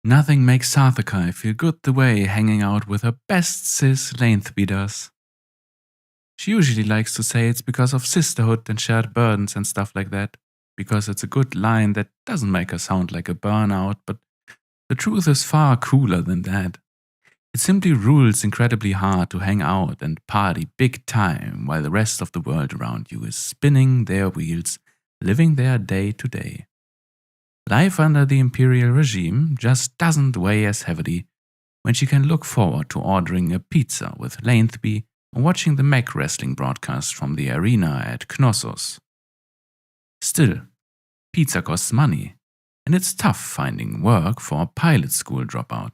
Nothing makes Sarthakai feel good the way hanging out with her best sis Lainthby does. She usually likes to say it's because of sisterhood and shared burdens and stuff like that, because it's a good line that doesn't make her sound like a burnout, but the truth is far cooler than that. It simply rules incredibly hard to hang out and party big time while the rest of the world around you is spinning their wheels, living their day to day. Life under the imperial regime just doesn't weigh as heavily when she can look forward to ordering a pizza with Lainthby or watching the mech wrestling broadcast from the arena at Knossos. Still, pizza costs money, and it's tough finding work for a pilot school dropout.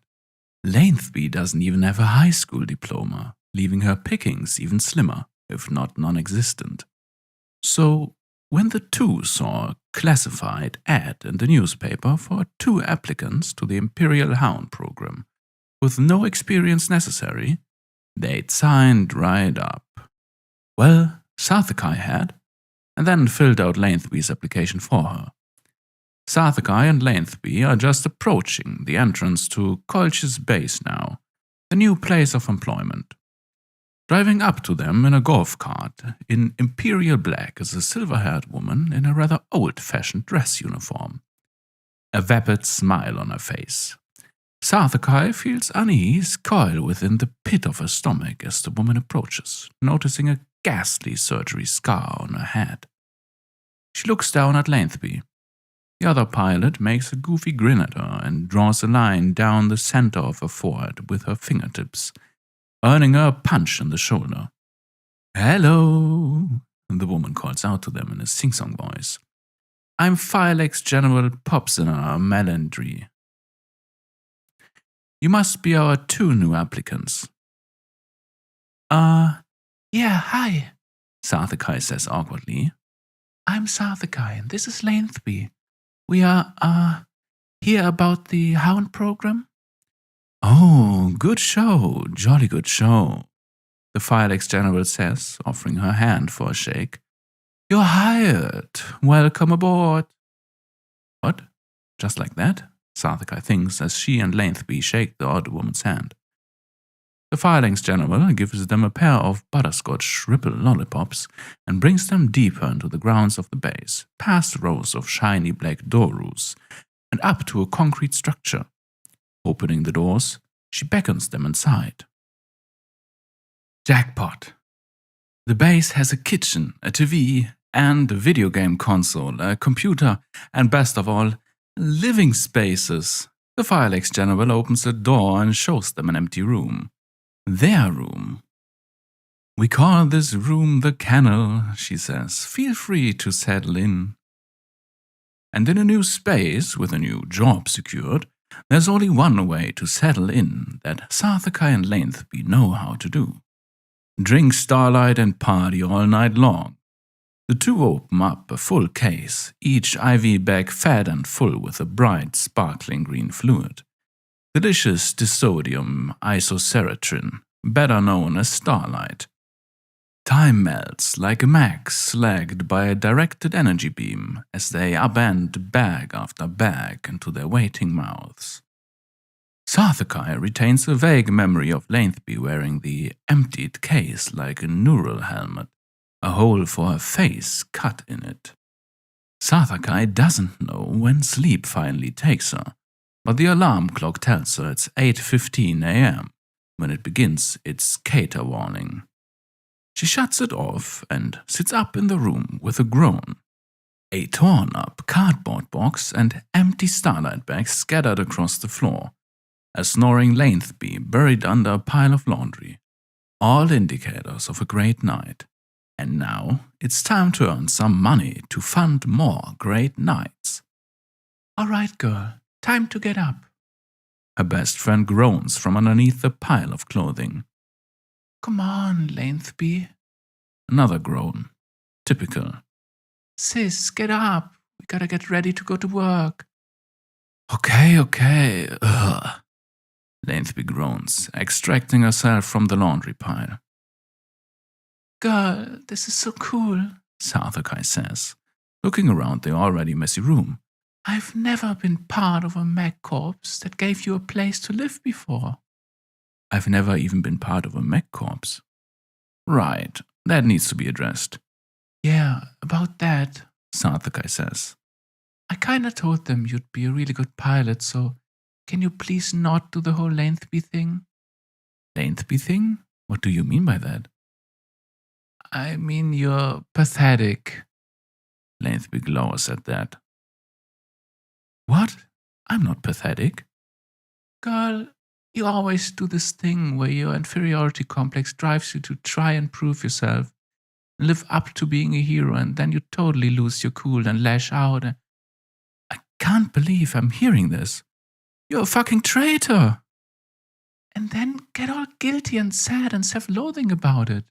Lainthby doesn't even have a high school diploma, leaving her pickings even slimmer, if not non-existent. So, when the two saw a classified ad in the newspaper for 2 applicants to the Imperial Hound program, with no experience necessary, they'd signed right up. Well, Sarthakai had, and then filled out Lainthby's application for her. Sarthakai and Lainthby are just approaching the entrance to Kolch's base now, the new place of employment. Driving up to them in a golf cart in imperial black is a silver-haired woman in a rather old-fashioned dress uniform. A vapid smile on her face. Sarthakai feels unease coil within the pit of her stomach as the woman approaches, noticing a ghastly surgery scar on her head. She looks down at Lainthby. The other pilot makes a goofy grin at her and draws a line down the center of her forehead with her fingertips, earning her a punch in the shoulder. "Hello," the woman calls out to them in a sing-song voice. "I'm Filex General Popsina Melandry. You must be our 2 new applicants." Yeah, hi," Sarthakai says awkwardly. "I'm Sarthakai, and this is Lainthby. We are, here about the Hound program." "Oh, good show, jolly good show," the Filex General says, offering her hand for a shake. "You're hired. Welcome aboard." What? Just like that? Sarthakai thinks as she and Lainthby shake the odd woman's hand. The Filex General gives them a pair of butterscotch ripple lollipops and brings them deeper into the grounds of the base, past rows of shiny black doorways, and up to a concrete structure. Opening the doors, she beckons them inside. Jackpot! The base has a kitchen, a TV, and a video game console, a computer, and best of all, living spaces. The Filex General opens the door and shows them an empty room. Their room. "We call this room the kennel," she says. "Feel free to settle in." And in a new space, with a new job secured, there's only one way to settle in that Sarthakai and Lainthby know how to do. Drink Starlight and party all night long. The two open up a full case, each IV bag fed and full with a bright, sparkling green fluid. Delicious disodium isoceratrin, better known as Starlight. Time melts like a mech slagged by a directed energy beam as they upend bag after bag into their waiting mouths. Sarthakai retains a vague memory of Lainthby wearing the emptied case like a neural helmet, a hole for her face cut in it. Sarthakai doesn't know when sleep finally takes her, but the alarm clock tells her it's 8:15 a.m. when it begins its cater warning. She shuts it off and sits up in the room with a groan. A torn-up cardboard box and empty Starlight bags scattered across the floor. A snoring Lainthby buried under a pile of laundry. All indicators of a great night. And now it's time to earn some money to fund more great nights. "All right, girl. Time to get up." Her best friend groans from underneath the pile of clothing. "Come on, Lainthby." Another groan. Typical. "Sis, get up. We gotta get ready to go to work." Okay. Ugh. Lainthby groans, extracting herself from the laundry pile. "Girl, this is so cool," Sarthakai says, looking around the already messy room. I've never been part of a mech corps that gave you a place to live before. I've never even been part of a mech corps. Right, that needs to be addressed. Yeah, about that, Sarthakai says. I kinda told them you'd be a really good pilot, so can you please not do the whole Lengthby thing? Lengthby thing? What do you mean by that? I mean, you're pathetic. Lengthby glowers at that. What? I'm not pathetic. Girl, you always do this thing where your inferiority complex drives you to try and prove yourself, live up to being a hero, and then you totally lose your cool and lash out. I can't believe I'm hearing this. You're a fucking traitor! And then get all guilty and sad and self-loathing about it.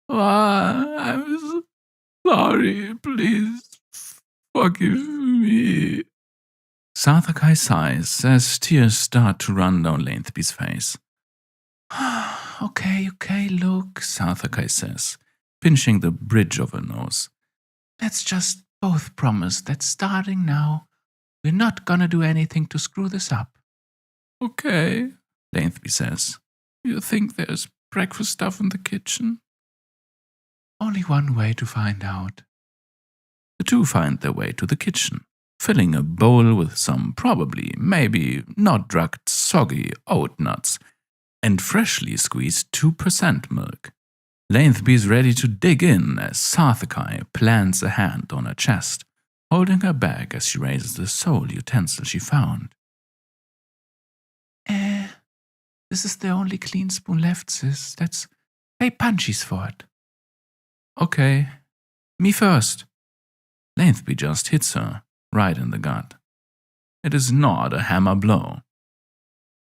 I'm sorry, please forgive me. Sarthakai sighs as tears start to run down Lengthby's face. Okay, look, Sarthakai says, pinching the bridge of her nose. Let's just both promise that starting now, we're not gonna do anything to screw this up. Okay, Lengthby says. You think there's breakfast stuff in the kitchen? Only one way to find out. The two find their way to the kitchen, filling a bowl with some probably, maybe not drugged, soggy oat nuts and freshly squeezed 2% milk. Lengthby's ready to dig in as Sarthakai plants a hand on her chest, holding her back as she raises the sole utensil she found. This is the only clean spoon left, sis. Let's pay punchies for it. Okay, me first. Lengthby just hits her, right in the gut. It is not a hammer blow.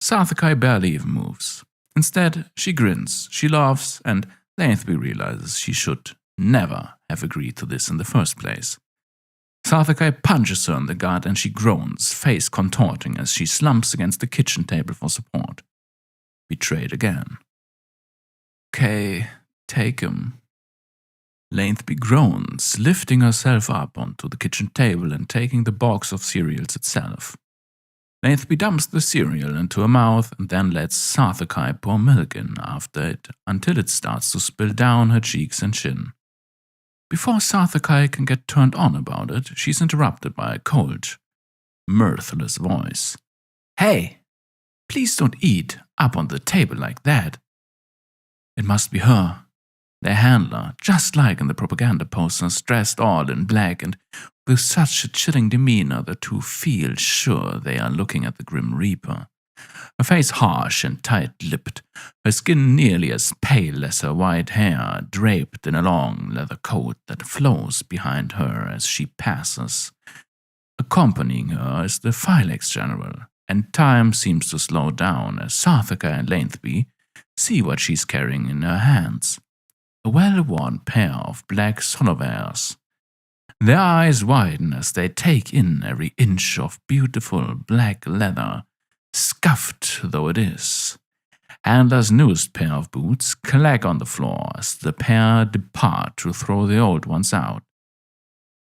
Sarthakai barely even moves. Instead, she grins, she laughs, and Lengthby realizes she should never have agreed to this in the first place. Sarthakai punches her in the gut and she groans, face contorting as she slumps against the kitchen table for support. Betrayed again. Okay, take him. Lengthby groans, lifting herself up onto the kitchen table and taking the box of cereals itself. Lengthby dumps the cereal into her mouth and then lets Sarthakai pour milk in after it until it starts to spill down her cheeks and chin. Before Sarthakai can get turned on about it, she's interrupted by a cold, mirthless voice. Hey, please don't eat up on the table like that. It must be her, their handler, just like in the propaganda posters, dressed all in black and with such a chilling demeanor the two feel sure they are looking at the Grim Reaper. Her face harsh and tight-lipped, her skin nearly as pale as her white hair, draped in a long leather coat that flows behind her as she passes. Accompanying her is the Philex General, and time seems to slow down as Sarthakai and Lengthby see what she's carrying in her hands. A well-worn pair of black solovers. Their eyes widen as they take in every inch of beautiful black leather, scuffed though it is. Handler's newest pair of boots clack on the floor as the pair depart to throw the old ones out.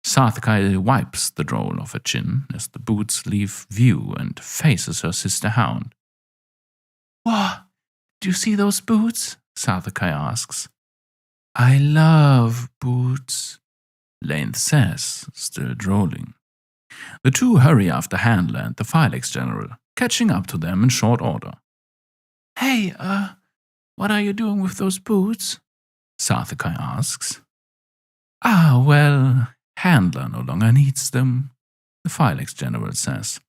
Sarthakai wipes the roll off her chin as the boots leave view and faces her sister Hound. What? Do you see those boots? Sarthakai asks. I love boots, Length says, still drolling. The two hurry after Handler and the Philex General, catching up to them in short order. Hey, what are you doing with those boots? Sarthakai asks. Well, Handler no longer needs them, the Philex General says.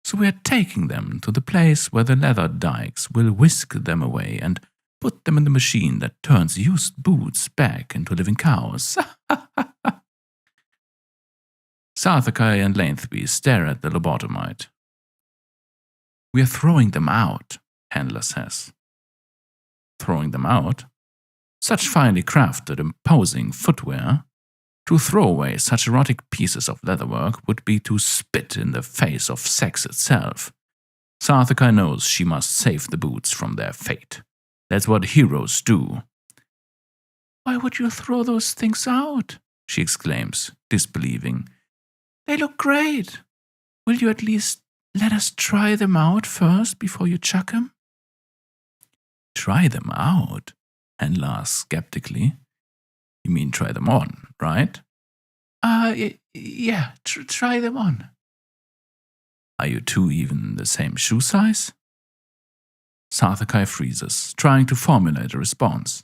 So we're taking them to the place where the leather dykes will whisk them away and put them in the machine that turns used boots back into living cows. Sarthakai and Lengthby stare at the lobotomite. We're throwing them out, Handler says. Throwing them out? Such finely crafted, imposing footwear? To throw away such erotic pieces of leatherwork would be to spit in the face of sex itself. Sarthakai knows she must save the boots from their fate. That's what heroes do. Why would you throw those things out? She exclaims, disbelieving. They look great. Will you at least let us try them out first before you chuck 'em? Try them out? Handler asked skeptically. You mean try them on, right? Yeah, try them on. Are you two even the same shoe size? Sarthakai freezes, trying to formulate a response.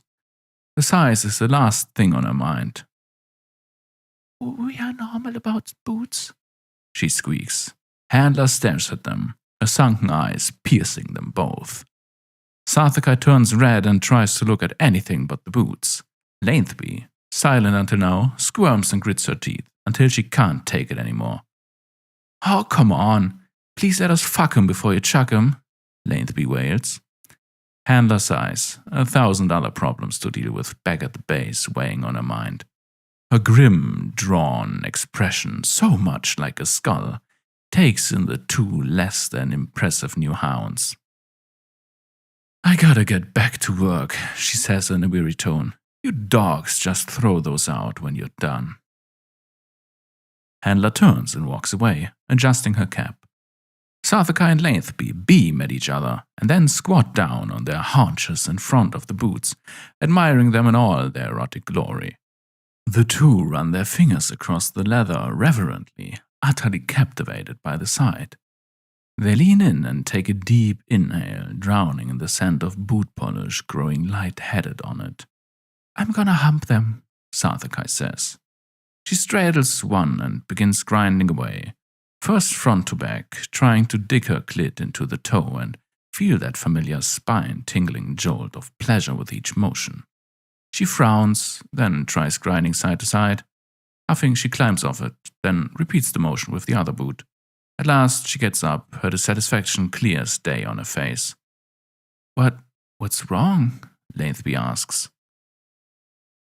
The size is the last thing on her mind. We are normal about boots, she squeaks. Handler stares at them, her sunken eyes piercing them both. Sarthakai turns red and tries to look at anything but the boots. Lathby, silent until now, squirms and grits her teeth until she can't take it anymore. Oh, come on. Please let us fuck him before you chuck him, Lathby wails. Handler sighs, 1,000 other problems to deal with back at the base weighing on her mind. Her grim, drawn expression, so much like a skull, takes in the two less than impressive new hounds. I gotta get back to work, she says in a weary tone. You dogs just throw those out when you're done. Handler turns and walks away, adjusting her cap. Sarthakai and Lathby beam at each other and then squat down on their haunches in front of the boots, admiring them in all their erotic glory. The two run their fingers across the leather reverently, utterly captivated by the sight. They lean in and take a deep inhale, drowning in the scent of boot polish growing light-headed on it. I'm gonna hump them, Sarthakai says. She straddles one and begins grinding away, first front to back, trying to dig her clit into the toe and feel that familiar spine-tingling jolt of pleasure with each motion. She frowns, then tries grinding side to side. Huffing, she climbs off it, then repeats the motion with the other boot. At last, she gets up, her dissatisfaction clear as day on her face. What's wrong? Lathby asks.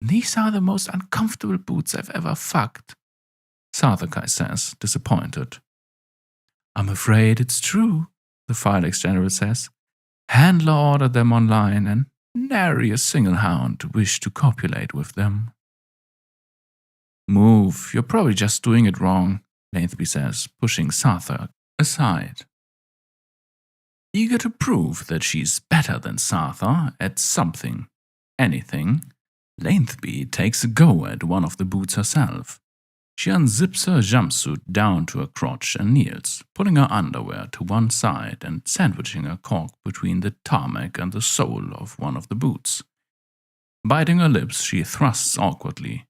These are the most uncomfortable boots I've ever fucked, Sarthakai says, disappointed. I'm afraid it's true, the Filex General says. Handler ordered them online and nary a single hound wished to copulate with them. Move, you're probably just doing it wrong, Lathby says, pushing Sartha aside. Eager to prove that she's better than Sartha at something, anything, Lathby takes a go at one of the boots herself. She unzips her jumpsuit down to her crotch and kneels, pulling her underwear to one side and sandwiching her cock between the tarmac and the sole of one of the boots. Biting her lips, she thrusts awkwardly,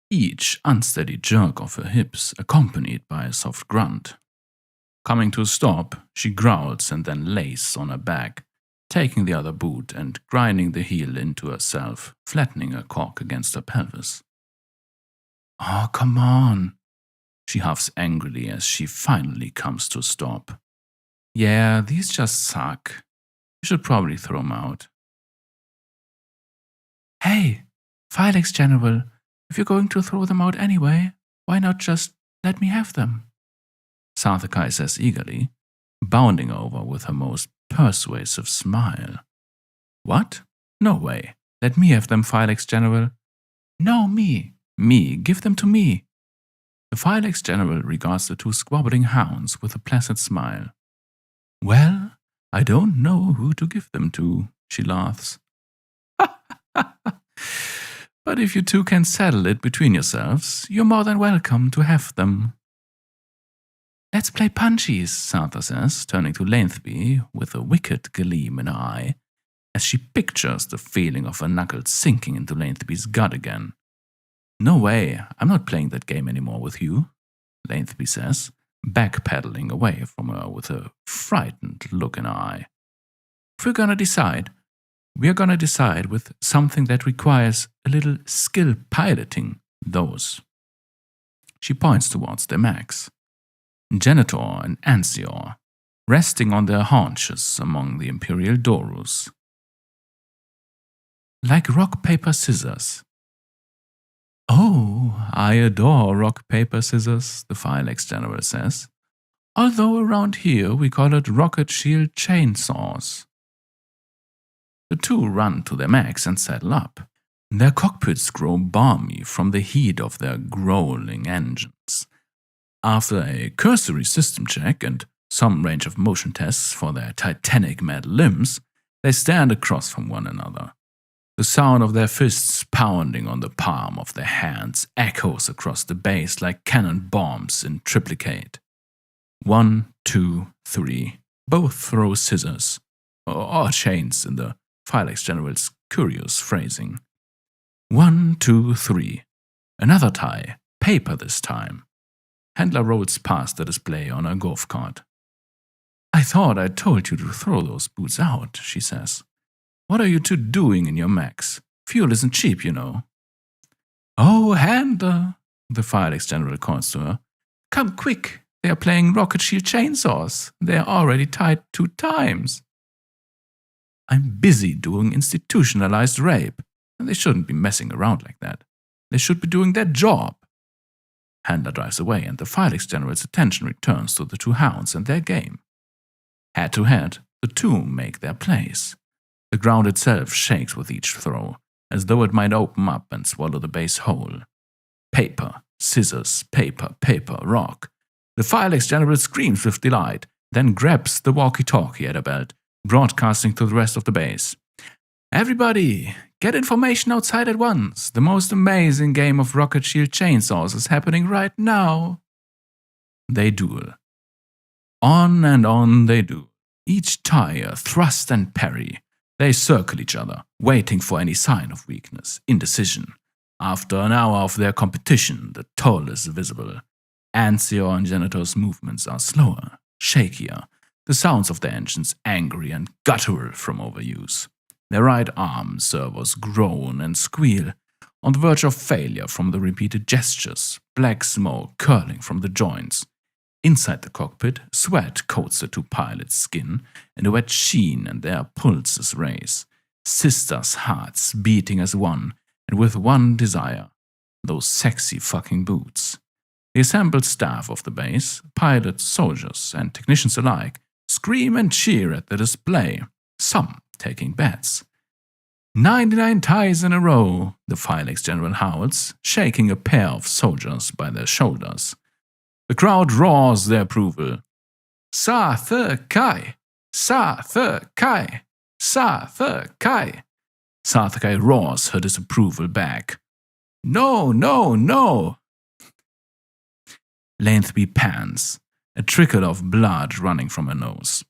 each unsteady jerk of her hips accompanied by a soft grunt. Coming to a stop, she growls and then lays on her back, taking the other boot and grinding the heel into herself, flattening her cock against her pelvis. Oh, come on, she huffs angrily as she finally comes to a stop. Yeah, these just suck. You should probably throw them out. Hey, Filex General, if you're going to throw them out anyway, why not just let me have them? Sarthakai says eagerly, bounding over with her most persuasive smile. What? No way. Let me have them, Filex General. No, me. Me, give them to me. The Filex General regards the two squabbling hounds with a placid smile. Well, I don't know who to give them to, she laughs. But if you two can settle it between yourselves, you're more than welcome to have them. Let's play punchies, Sartha says, turning to Lathby with a wicked gleam in her eye, as she pictures the feeling of her knuckles sinking into Lathby's gut again. No way, I'm not playing that game anymore with you, Lathby says, backpedaling away from her with a frightened look in her eye. If we're gonna decide with something that requires a little skill piloting those. She points towards their mags, Genitor and Ansior, resting on their haunches among the Imperial Dorus. Like rock, paper, scissors. Oh, I adore rock, paper, scissors, the Filex General says, although around here we call it rocket shield chainsaws. The two run to their mags and saddle up. Their cockpits grow balmy from the heat of their growling engines. After a cursory system check and some range of motion tests for their titanic metal limbs, they stand across from one another. The sound of their fists pounding on the palm of their hands echoes across the base like cannon bombs in triplicate. 1, 2, 3. Both throw scissors, or chains in the Philex General's curious phrasing. 1, 2, 3. Another tie, paper this time. Handler rolls past the display on a golf cart. I thought I told you to throw those boots out, she says. What are you two doing in your mechs? Fuel isn't cheap, you know. Oh, Handler, the Philex General calls to her. Come quick, they are playing rocket shield chainsaws. They are already tied 2 times. I'm busy doing institutionalized rape, and they shouldn't be messing around like that. They should be doing their job. Handler drives away, and the Philex General's attention returns to the 2 hounds and their game. Head to head, the 2 make their plays. The ground itself shakes with each throw, as though it might open up and swallow the base whole. Paper, scissors, paper, paper, rock. The Philex General screams with delight, then grabs the walkie-talkie at her belt, broadcasting to the rest of the base. Everybody, get information outside at once. The most amazing game of rocket shield chainsaws is happening right now. They duel. On and on they do. Each tie a thrust and parry. They circle each other, waiting for any sign of weakness, indecision. After an hour of their competition, the toll is visible. Ansior and Janitor's movements are slower, shakier. The sounds of their engines angry and guttural from overuse. Their right arm servos groan and squeal, on the verge of failure from the repeated gestures, black smoke curling from the joints. Inside the cockpit, sweat coats the 2 pilots' skin, and a wet sheen and their pulses race. Sisters' hearts beating as one, and with one desire, those sexy fucking boots. The assembled staff of the base, pilots, soldiers, and technicians alike, scream and cheer at the display, some taking bets. 99 ties in a row, the Philex General howls, shaking a pair of soldiers by their shoulders. The crowd roars their approval. Sa the kai! Sa the kai! Sa the kai! Sa the kai roars her disapproval back. No, no, no! Lanesby pants, a trickle of blood running from her nose.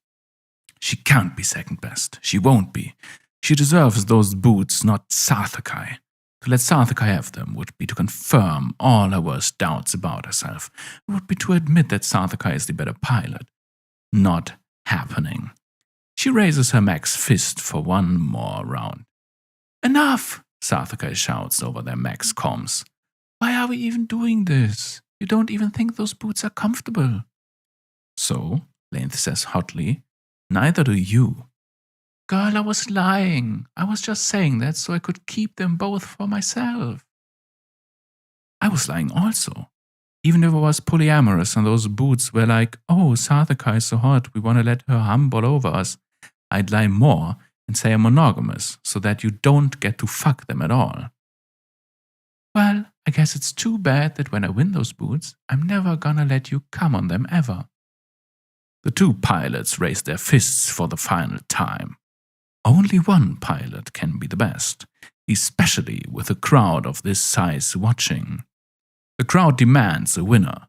She can't be second best. She won't be. She deserves those boots, not Sarthakai. To let Sarthakai have them would be to confirm all her worst doubts about herself. It would be to admit that Sarthakai is the better pilot. Not happening. She raises her max fist for one more round. Enough! Sarthakai shouts over their max comms. Why are we even doing this? You don't even think those boots are comfortable. So, Lainth says hotly, neither do you. Girl, I was lying. I was just saying that so I could keep them both for myself. I was lying also. Even if I was polyamorous and those boots were like, oh, Sarthakai is so hot, we want to let her hump all over us, I'd lie more and say I'm monogamous so that you don't get to fuck them at all. Well, I guess it's too bad that when I win those boots, I'm never gonna let you come on them ever. The 2 pilots raise their fists for the final time. Only one pilot can be the best, especially with a crowd of this size watching. The crowd demands a winner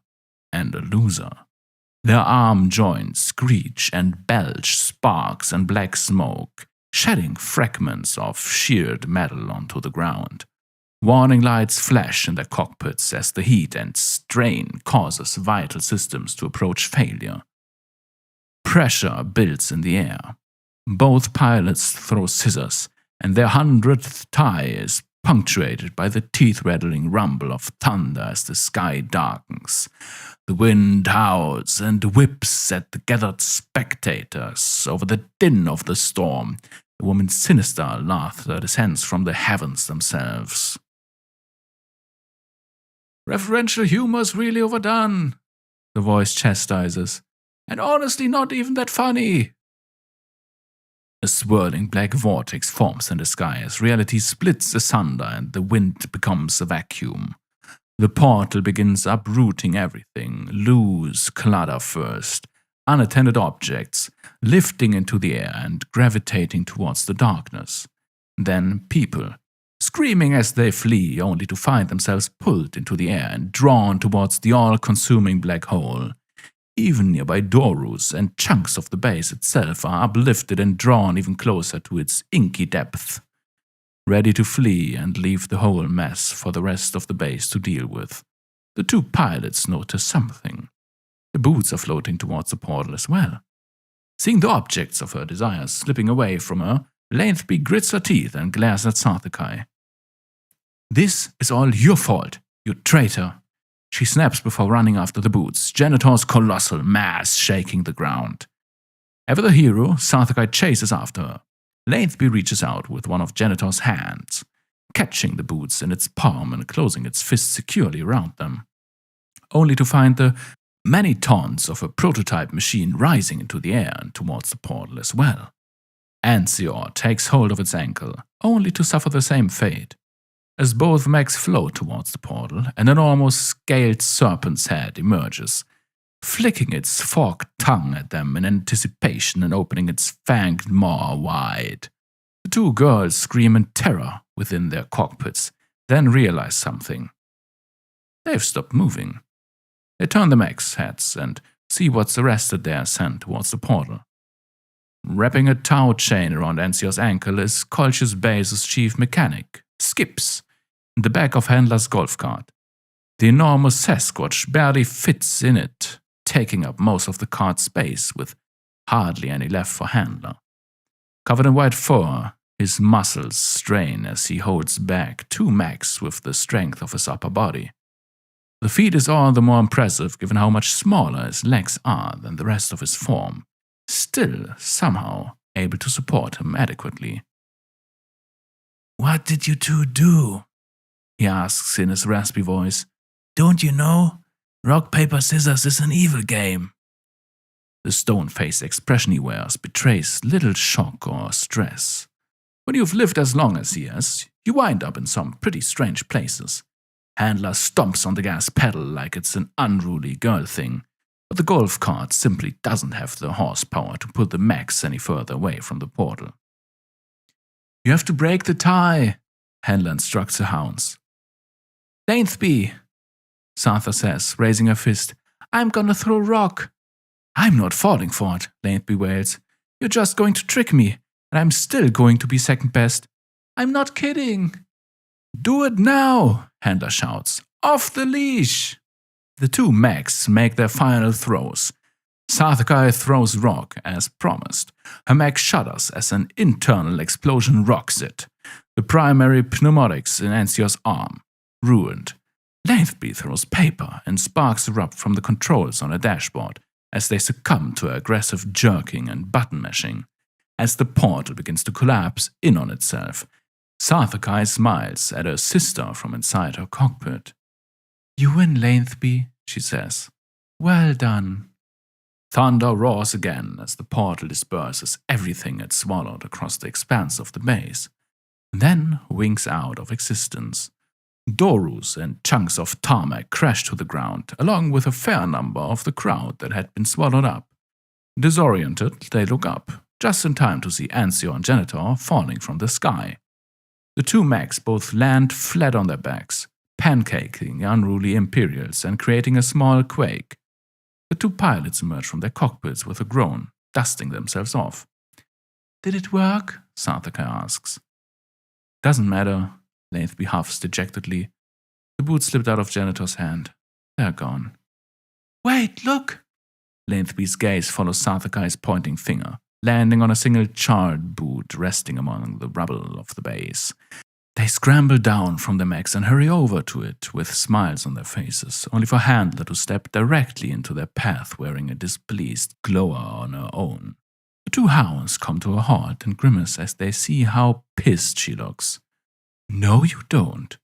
and a loser. Their arm joints screech and belch sparks and black smoke, shedding fragments of sheared metal onto the ground. Warning lights flash in their cockpits as the heat and strain causes vital systems to approach failure. Pressure builds in the air. Both pilots throw scissors, and their 100th tie is punctuated by the teeth-rattling rumble of thunder as the sky darkens. The wind howls and whips at the gathered spectators over the din of the storm. The woman's sinister laughter descends from the heavens themselves. Referential humor is really overdone, the voice chastises, and honestly not even that funny. A swirling black vortex forms in the sky as reality splits asunder and the wind becomes a vacuum. The portal begins uprooting everything, loose clutter first, unattended objects, lifting into the air and gravitating towards the darkness. Then people, screaming as they flee only to find themselves pulled into the air and drawn towards the all-consuming black hole. Even nearby doorways and chunks of the base itself are uplifted and drawn even closer to its inky depth, ready to flee and leave the whole mess for the rest of the base to deal with. The two pilots notice something. The boots are floating towards the portal as well. Seeing the objects of her desires slipping away from her, Lathby grits her teeth and glares at Sarthakai. "This is all your fault, you traitor," she snaps before running after the boots, Janitor's colossal mass shaking the ground. Ever the hero, Sarthakai chases after her. Lathby reaches out with one of Janitor's hands, catching the boots in its palm and closing its fist securely around them, only to find the many tons of a prototype machine rising into the air and towards the portal as well. Ansior takes hold of its ankle, only to suffer the same fate. As both mechs float towards the portal, an enormous scaled serpent's head emerges, flicking its forked tongue at them in anticipation and opening its fanged maw wide. The two girls scream in terror within their cockpits, then realize something. They've stopped moving. They turn the mechs' heads and see what's arrested their ascent towards the portal. Wrapping a tow chain around Ansior's ankle is Colchis Base's chief mechanic, Skips, in the back of Handler's golf cart. The enormous Sasquatch barely fits in it, taking up most of the cart's space with hardly any left for Handler. Covered in white fur, his muscles strain as he holds back two mechs with the strength of his upper body. The feat is all the more impressive given how much smaller his legs are than the rest of his form, still somehow able to support him adequately. "What did you two do?" he asks in his raspy voice. "Don't you know? Rock, paper, scissors is an evil game." The stone-faced expression he wears betrays little shock or stress. When you've lived as long as he has, you wind up in some pretty strange places. Handler stomps on the gas pedal like it's an unruly girl thing, but the golf cart simply doesn't have the horsepower to pull the mechs any further away from the portal. "You have to break the tie," Handler instructs the hounds. "Lathby," Sartha says, raising her fist. "I'm gonna throw a rock." "I'm not falling for it," Lathby wails. "You're just going to trick me, and I'm still going to be second best." "I'm not kidding." "Do it now," Handler shouts. "Off the leash!" The two mechs make their final throws. Sarthakai throws rock, as promised. Her mech shudders as an internal explosion rocks it. The primary pneumatics in Ansior's arm, ruined. Lathby throws paper and sparks erupt from the controls on her dashboard as they succumb to aggressive jerking and button mashing. As the portal begins to collapse in on itself, Sarthakai smiles at her sister from inside her cockpit. "You win, Lathby," she says. "Well done." Thunder roars again as the portal disperses everything it swallowed across the expanse of the base, then winks out of existence. Doorways and chunks of tarmac crash to the ground, along with a fair number of the crowd that had been swallowed up. Disoriented, they look up, just in time to see Ansior and Janitor falling from the sky. The two mechs both land flat on their backs, pancaking the unruly Imperials and creating a small quake. The two pilots emerge from their cockpits with a groan, dusting themselves off. "Did it work?" Sarthakai asks. "Doesn't matter," Lathby huffs dejectedly. The boots slipped out of Janitor's hand. They're gone. "Wait, look!" Lathby's gaze follows Sarthakai's pointing finger, landing on a single charred boot resting among the rubble of the base. They scramble down from the mechs and hurry over to it with smiles on their faces, only for Handler to step directly into their path wearing a displeased glower on her own. The two hounds come to a halt and grimace as they see how pissed she looks. "No, you don't.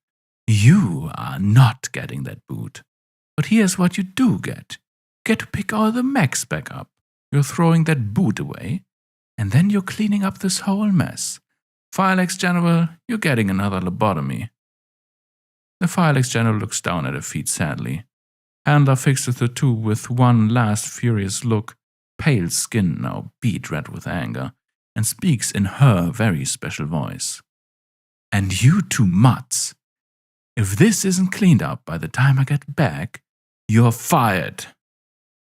You are not getting that boot. But here's what you do get. You get to pick all the mechs back up. You're throwing that boot away, and then you're cleaning up this whole mess. Filex General, you're getting another lobotomy." The Filex General looks down at her feet sadly. Handler fixes the two with one last furious look, pale skin now beet red with anger, and speaks in her very special voice. And you two mutts, if this isn't cleaned up by the time I get back, you're fired.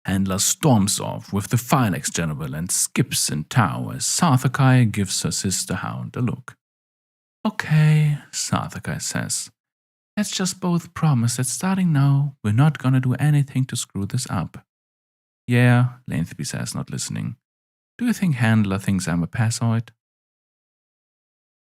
Handler storms off with the Filex General and skips in tow as Sarthakai gives her sister Hound a look. Okay, Sarthakai says. Let's just both promise that starting now, we're not gonna do anything to screw this up. Yeah, Lainthby says, not listening. Do you think Handler thinks I'm a passoid?